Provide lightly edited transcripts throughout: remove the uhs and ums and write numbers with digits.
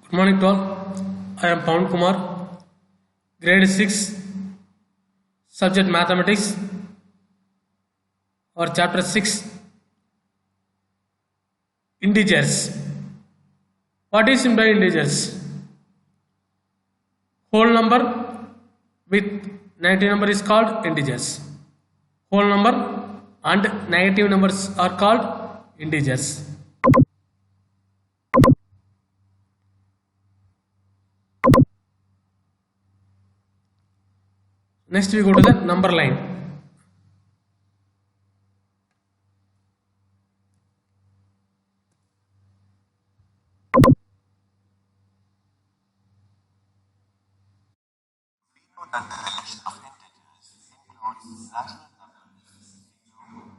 Good morning to all. I am Pawan Kumar, grade 6, subject mathematics, or chapter 6, integers. What is meant by integers? Whole number with negative number is called integers. Whole number and negative numbers are called integers. Next we go to the number line.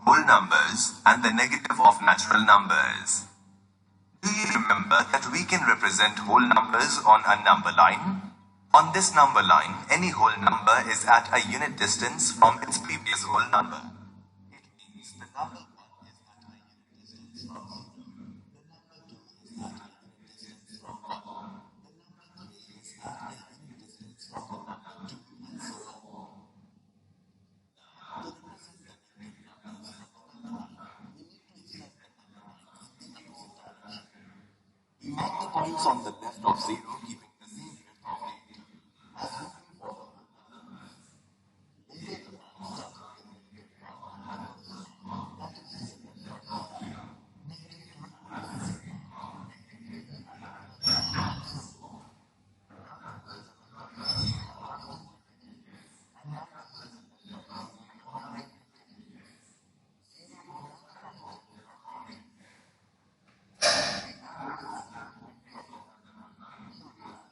Whole numbers and the negative of natural numbers. Do you remember that we can represent whole numbers on a number line? On this number line, any whole number is at a unit distance from its previous whole number. It means the number 1 is at a unit distance from 0. The number 2 is at a unit distance from 1. The number 3 is at a unit distance from the number 2 and so on. Now, to represent the negative numbers from the number line, we need to extend the number line in the opposite direction. We mark the points on the left of 0, keeping the same width of 8. As looking for the whole number, label the points starting with negative 1 and position 1, that is the left of 0, negative 2 and the second one, negative 3 and the third one, and so on. Now there is a number 3 on opposite negative, and now there is a left of 0 on right negative. 0 on the other opposite of negative. We have noticed that the negative of the number line should rise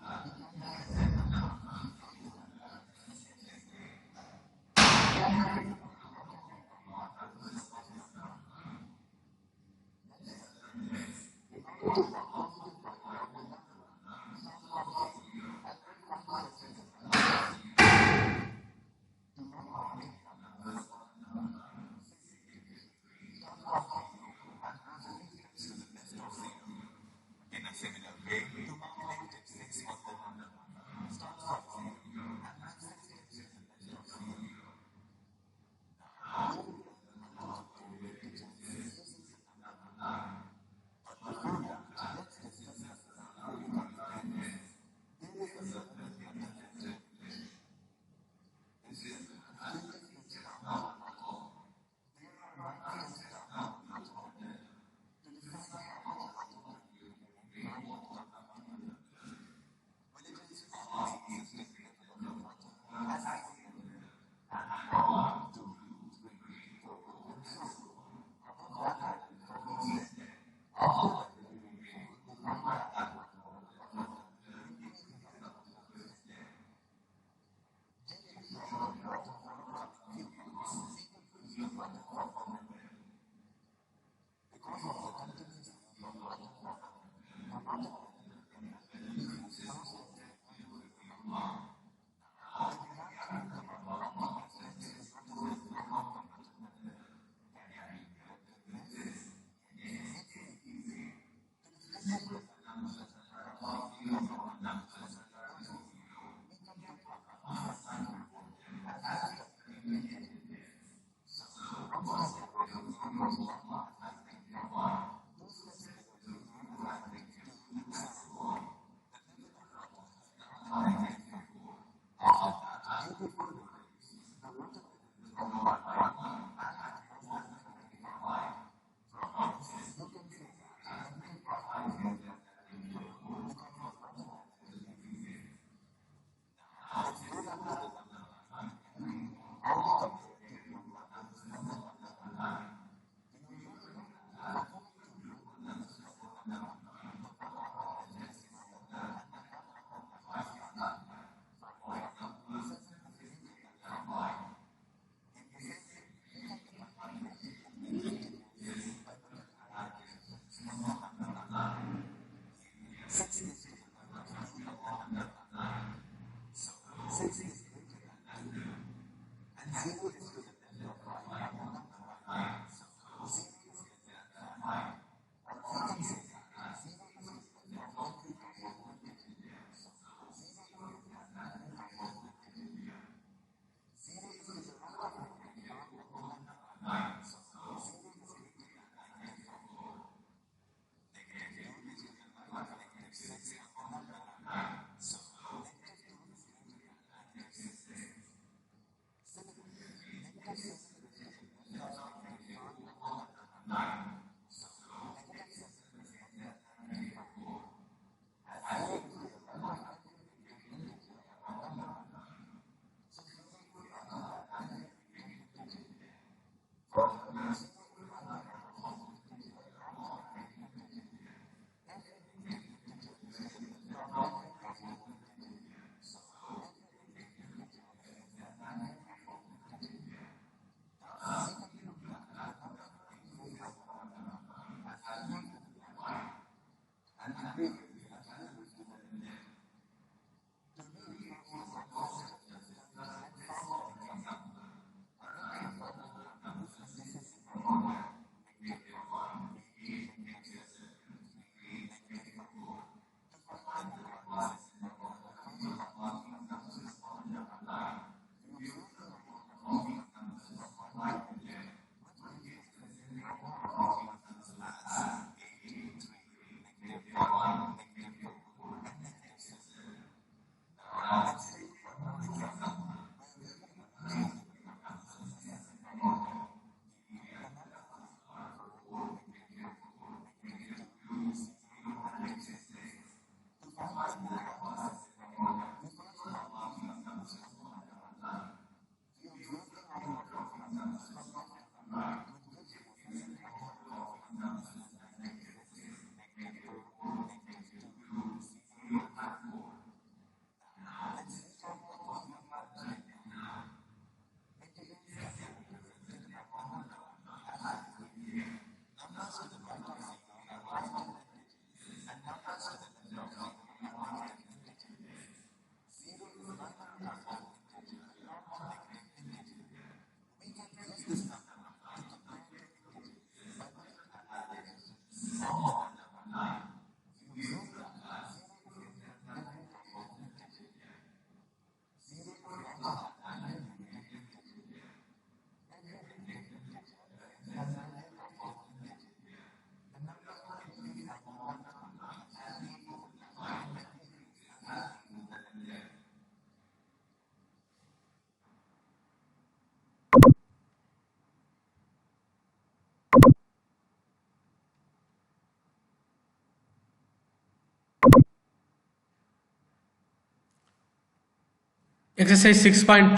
Exercise 6.2,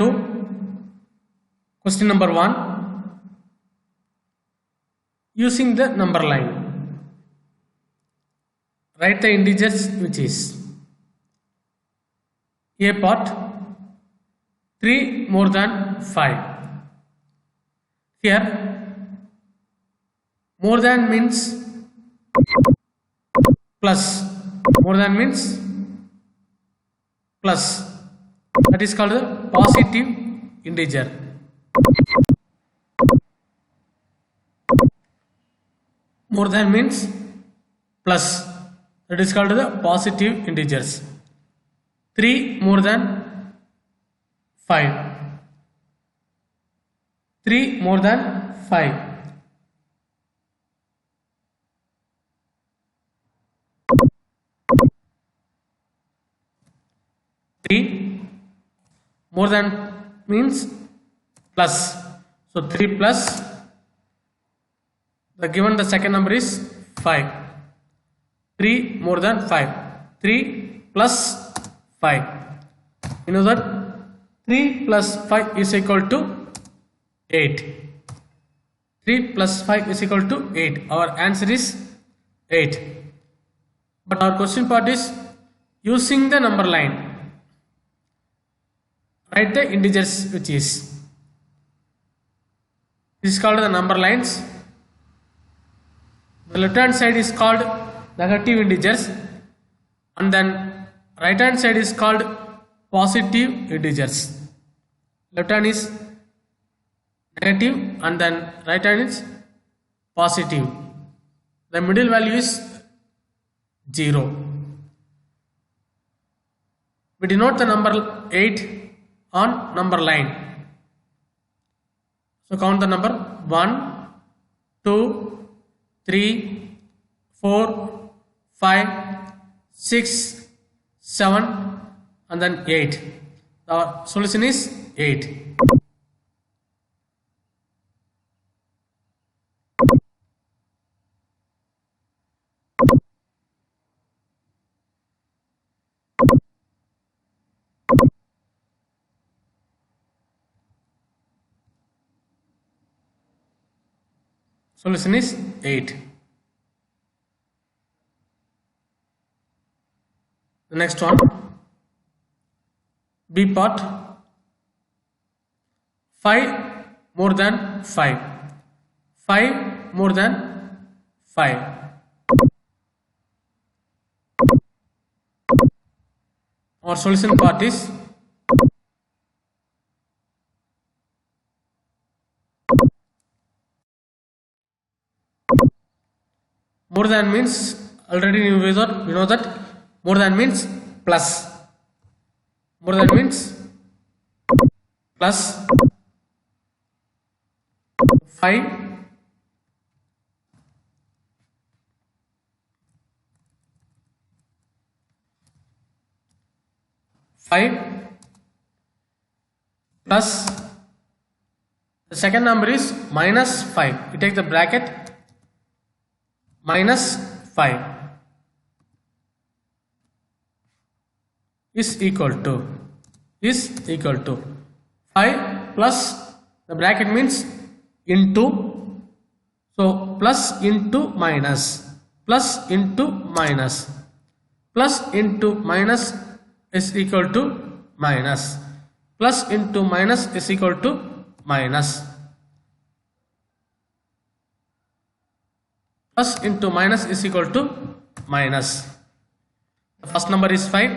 question number 1. Using the number line, write the integers which is A part 3 more than 5. Here more than means plus, more than means plus, that is called the positive integer. More than means plus, that is called the positive integers. 3 more than 5, 3 more than 5. More than means plus, so 3 plus the given the second number is 5. 3 more than 5, 3 plus 5. You know that 3 plus 5 is equal to 8. 3 plus 5 is equal to 8. Our answer is 8. But our question part is using the number line, write the integers which is. This is called the number lines. The left hand side is called negative integers and then right hand side is called positive integers. Left hand is negative and then right hand is positive. The middle value is 0. We denote the number 8 on number line. So count the number 1, 2, 3, 4, 5, 6, 7 and then 8. The solution is 8. Solution is 8. The next one, B part, 5 more than 5, 5 more than 5. Our solution part is more than means, already we know that more than means plus. More than means plus 5 plus the second number is minus 5. You take the bracket minus 5. is equal to 5 plus the bracket means into, so plus into minus, plus into minus, plus into minus is equal to minus, plus into minus is equal to minus, plus into minus is equal to minus. The first number is 5.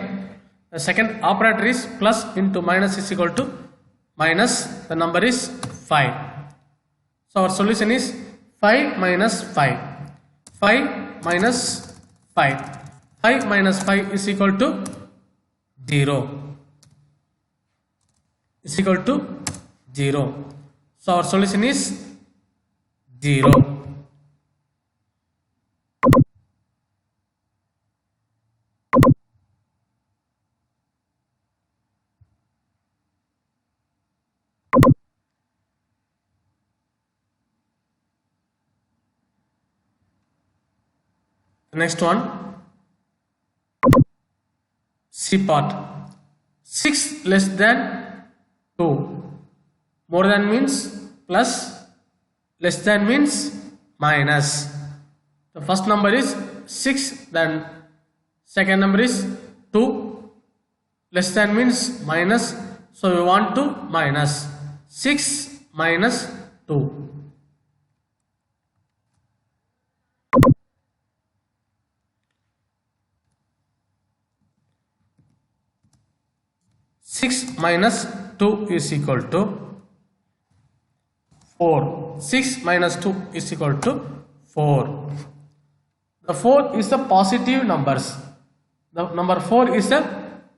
The second operator is plus into minus is equal to minus. The number is 5. So our solution is 5 minus 5. 5 minus 5. 5 minus 5 is equal to 0. Is equal to 0. So our solution is 0. Next one, C part. 6 less than 2. More than means plus, less than means minus. The first number is 6, then second number is 2. Less than means minus, so we want to minus. 6 minus 2. 6 minus 2 is equal to 4. 6 minus 2 is equal to 4. The 4 is the positive numbers. The number 4 is the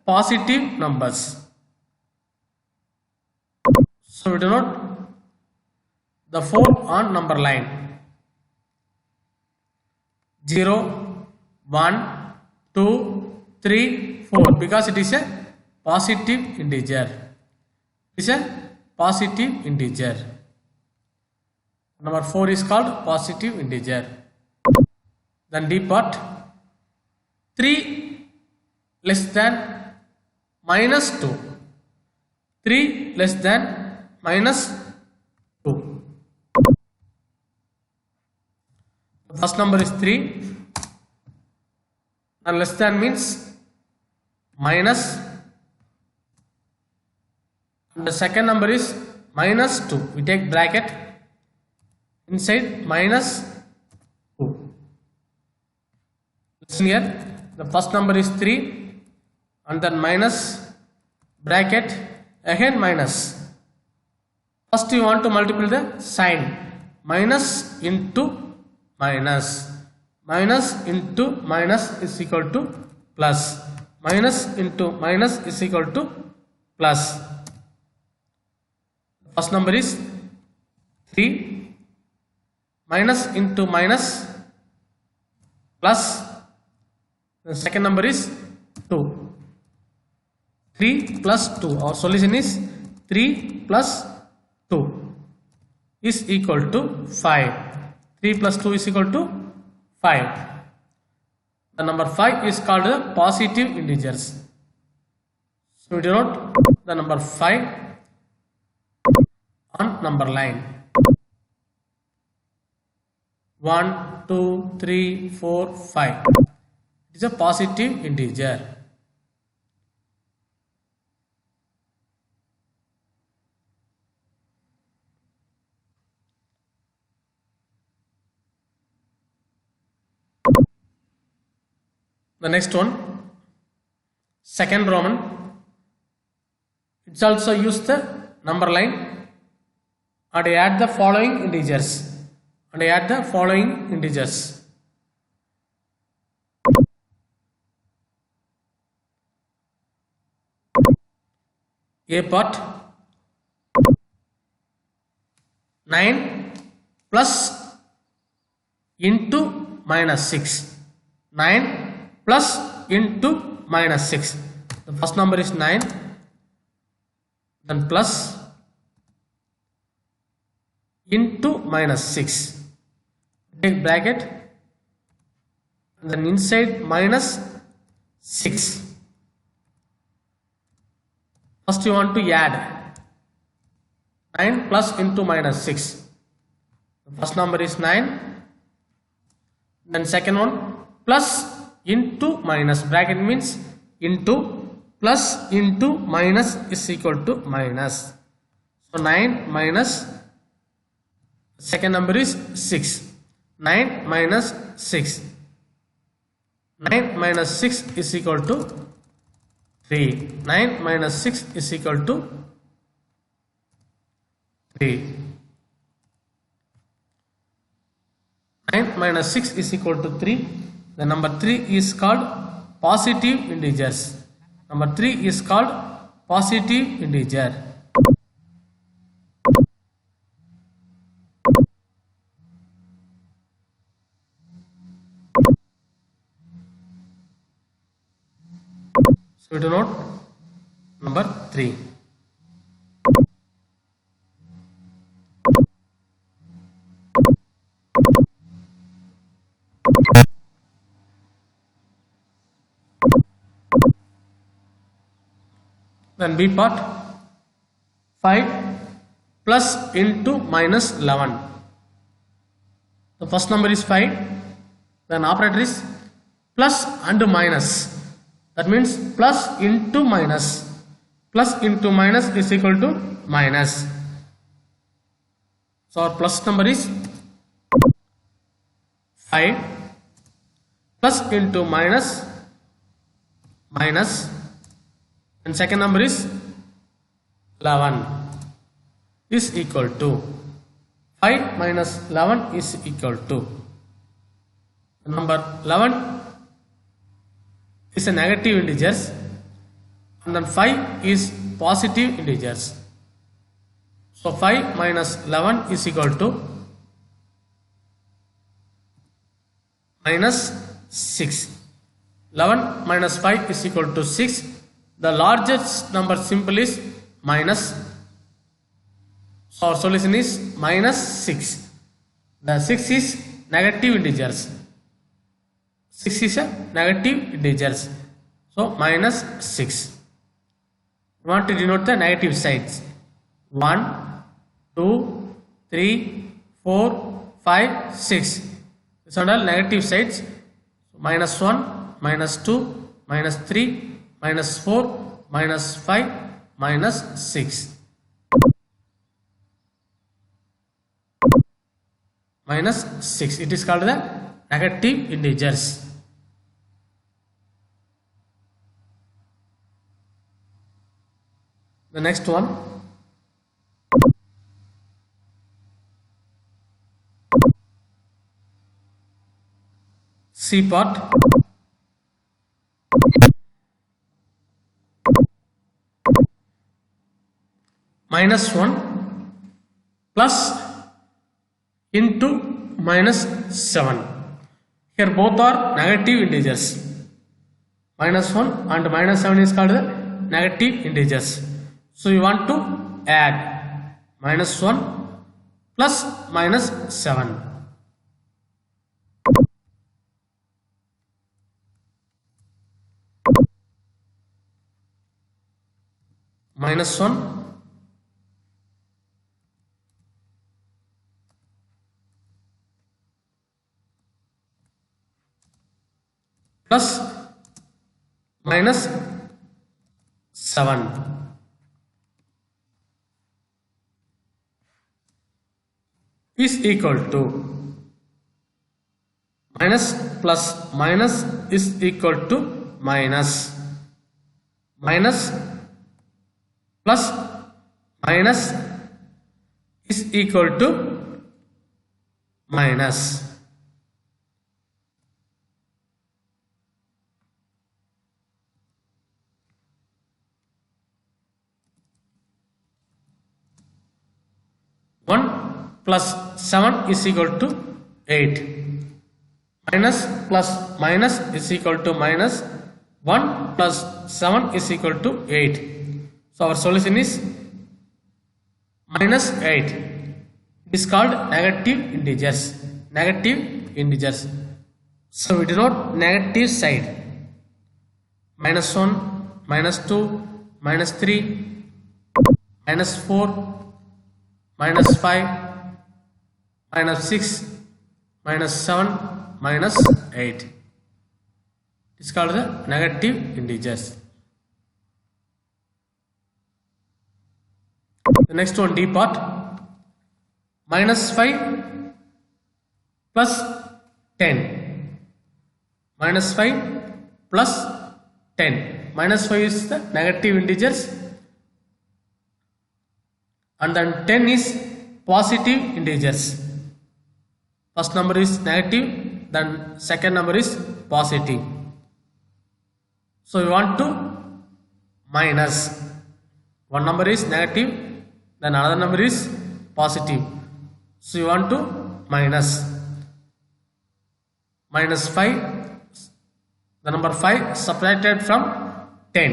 positive numbers. So we denote the 4 on number line. 0, 1, 2, 3, 4, because it is a positive integer. It is a positive integer. Number 4 is called positive integer. Then D part. 3 less than minus 2. 3 less than minus 2. The first number is 3. And less than means minus. And the second number is minus 2. We take bracket inside minus 2. Listen here. The first number is 3 and then minus bracket again minus. First you want to multiply the sign. Minus into minus. Minus into minus is equal to plus. Minus into minus is equal to plus. First number is 3. Minus into minus plus. The second number is 2. 3 plus 2. Our solution is 3 plus 2 is equal to 5. 3 plus 2 is equal to 5. The number 5 is called the positive integers. So we denote the number 5 on number line. 1, 2, 3, 4, 5. It is a positive integer. The next one, second Roman. It's also use the number line and add the following integers. A part 9 plus into minus 6. 9 plus into minus 6. The first number is 9, then plus into minus 6. Take bracket and then inside minus 6. First you want to add 9 plus into minus 6. The first number is 9. Then second one plus into minus, bracket means into, plus into minus is equal to minus. So 9 minus, second number is 6. 9 minus 6. 9 minus 6 is equal to 3. 9 minus 6 is equal to 3. 9 minus 6 is equal to 3. The number 3 is called positive integers. Number 3 is called positive integer. So we denote number 3. Then B part, 5 plus into minus 11. The first number is 5. Then operator is plus and minus. That means plus into minus. Plus into minus is equal to minus. So our plus number is 5 plus into minus, minus, and second number is 11 is equal to 5 minus 11 is equal to, number 11 is a negative integers and then 5 is positive integers. So 5 minus 11 is equal to minus 6. 11 minus 5 is equal to 6. The largest number symbol is minus. So our solution is minus 6. The 6 is negative integers. 6 is a negative integers. So minus 6. We want to denote the negative sides. 1, 2, 3, 4, 5, 6. These are all negative sides. Minus 1, minus 2, minus 3, minus 4, minus 5, minus 6. Minus 6. It is called the negative integers. The next one. C part. Minus 1 plus into minus 7. Here both are negative integers. Minus 1 and minus 7 is called the negative integers. So you want to add minus 1 plus minus 7. Minus 1 plus minus 7 is equal to minus plus minus is equal to minus. Minus plus minus is equal to minus. Plus 7 is equal to 8. Minus plus minus is equal to minus. 1 plus 7 is equal to 8. So our solution is minus 8. It is called negative integers. Negative integers. So we denote negative side. Minus 1, minus 2, minus 3, -4, -5, -6, -7, -8. It's called the negative integers. The next one, D part. -5 plus 10. -5 plus 10. -5 is the negative integers, and then 10 is positive integers. First number is negative, then second number is positive. So we want to minus. One number is negative, then another number is positive. So you want to minus. -5, the number 5 subtracted from 10.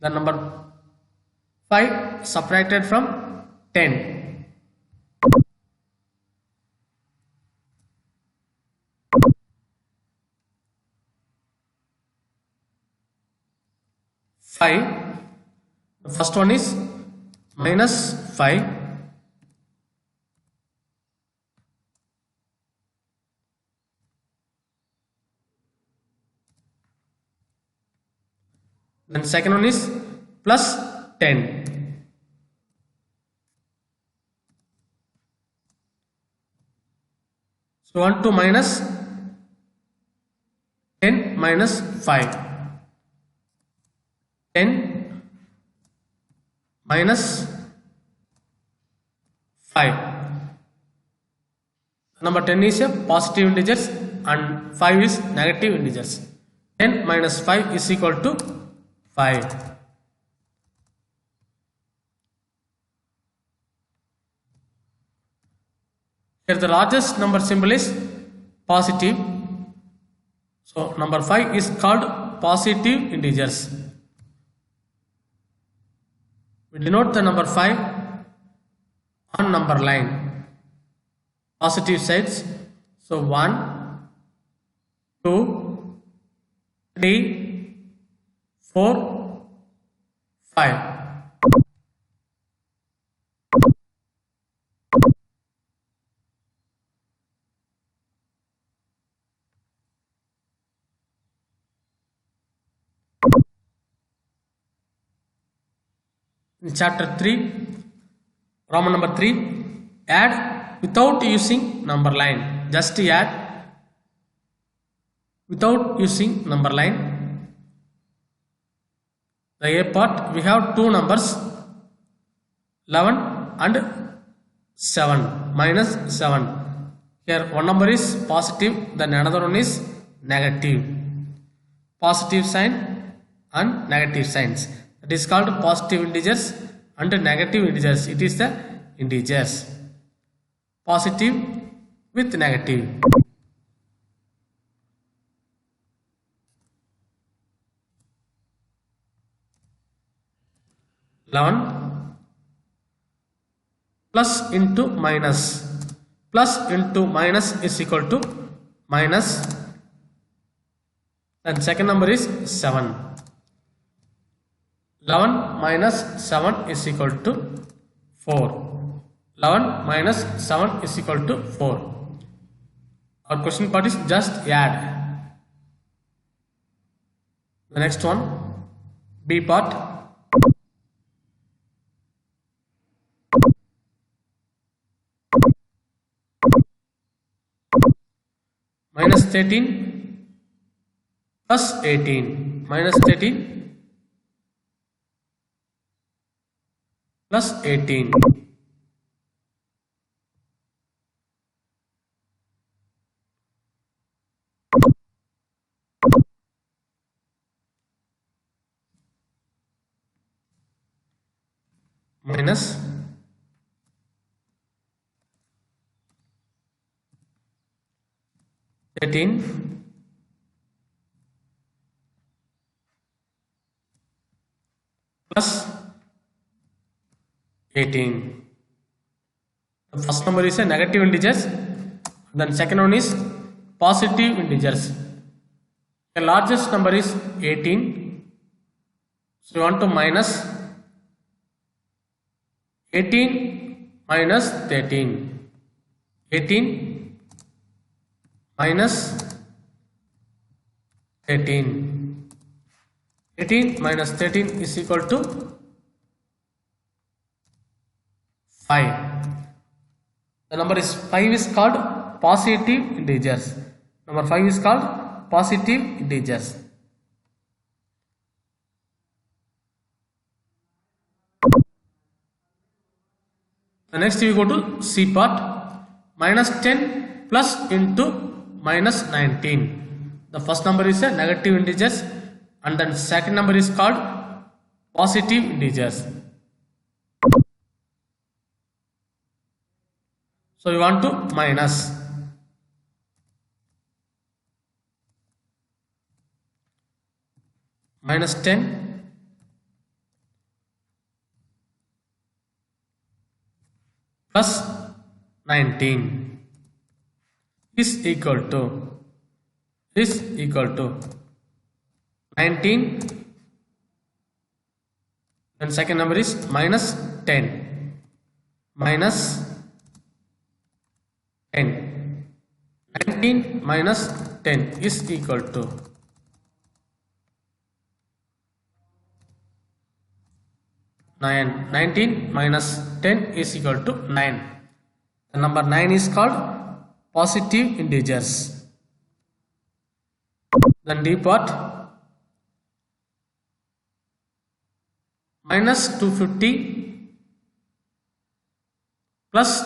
The number 5 subtracted from 10. The first one is -5 then second one is plus 10. So 1 to minus 10 minus 5. 10 minus 5. Number 10 is a positive integers and 5 is negative integers. 10 minus 5 is equal to 5. Here the largest number symbol is positive. So number 5 is called positive integers. We denote the number 5 on number line. Positive sides. So 1, 2, 3, 4, 5. In chapter 3, Roman number 3, add without using number line. Just add without using number line. The A part, we have two numbers 11 and 7, minus 7. Here one number is positive, then another one is negative. Positive sign and negative signs. It is called positive integers and negative integers. It is the integers. Positive with negative. Plus into minus. Plus into minus is equal to minus. And second number is 7. 11 minus 7 is equal to 4. 11 minus 7 is equal to 4. Our question part is just add. The next one, B part. Minus 13 plus 18. Minus 13 plus 18. Minus 13 plus 18. The first number is a negative integers, then second one is positive integers. The largest number is 18. So you want to minus 18 minus 13. 18 minus 13. 18 minus 13 is equal to 5. The number is 5 is called positive integers. Number 5 is called positive integers. The next we go to C part. Minus 10 plus into minus 19. The first number is a negative integers and then second number is called positive integers. So we want to minus. Minus 10 plus 19 is equal to 19, and second number is minus 10. Minus 10. 19 minus 10 is equal to 9. 19 minus 10 is equal to 9. The number 9 is called positive integers. Then D part. Minus 250 plus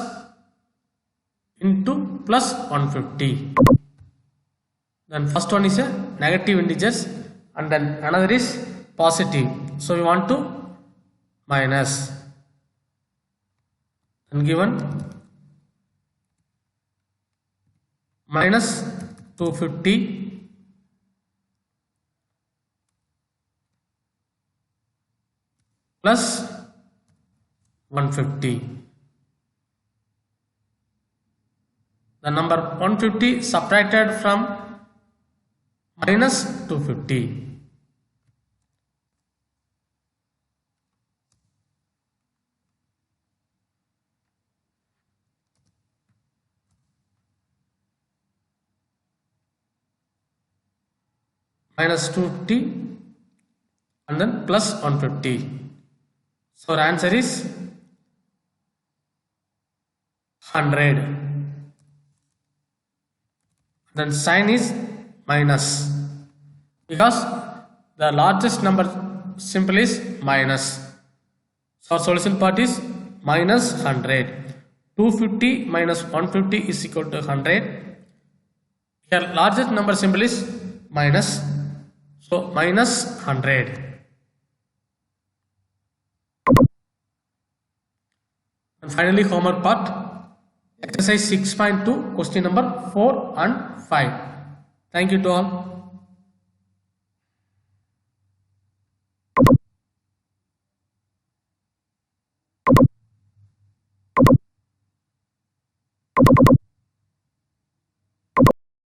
into plus 150. Then first one is a negative integers and then another is positive. So we want to minus, and given minus 250 plus 150. The number 150 subtracted from minus 250. Minus 250 and then plus 150. So our answer is 100. Then sign is minus because the largest number symbol is minus. So our solution part is minus 100. 250 minus 150 is equal to 100. Here largest number symbol is minus. So minus 100. And finally homework part. Exercise 6.2 question number 4 and 5. Thank you to all.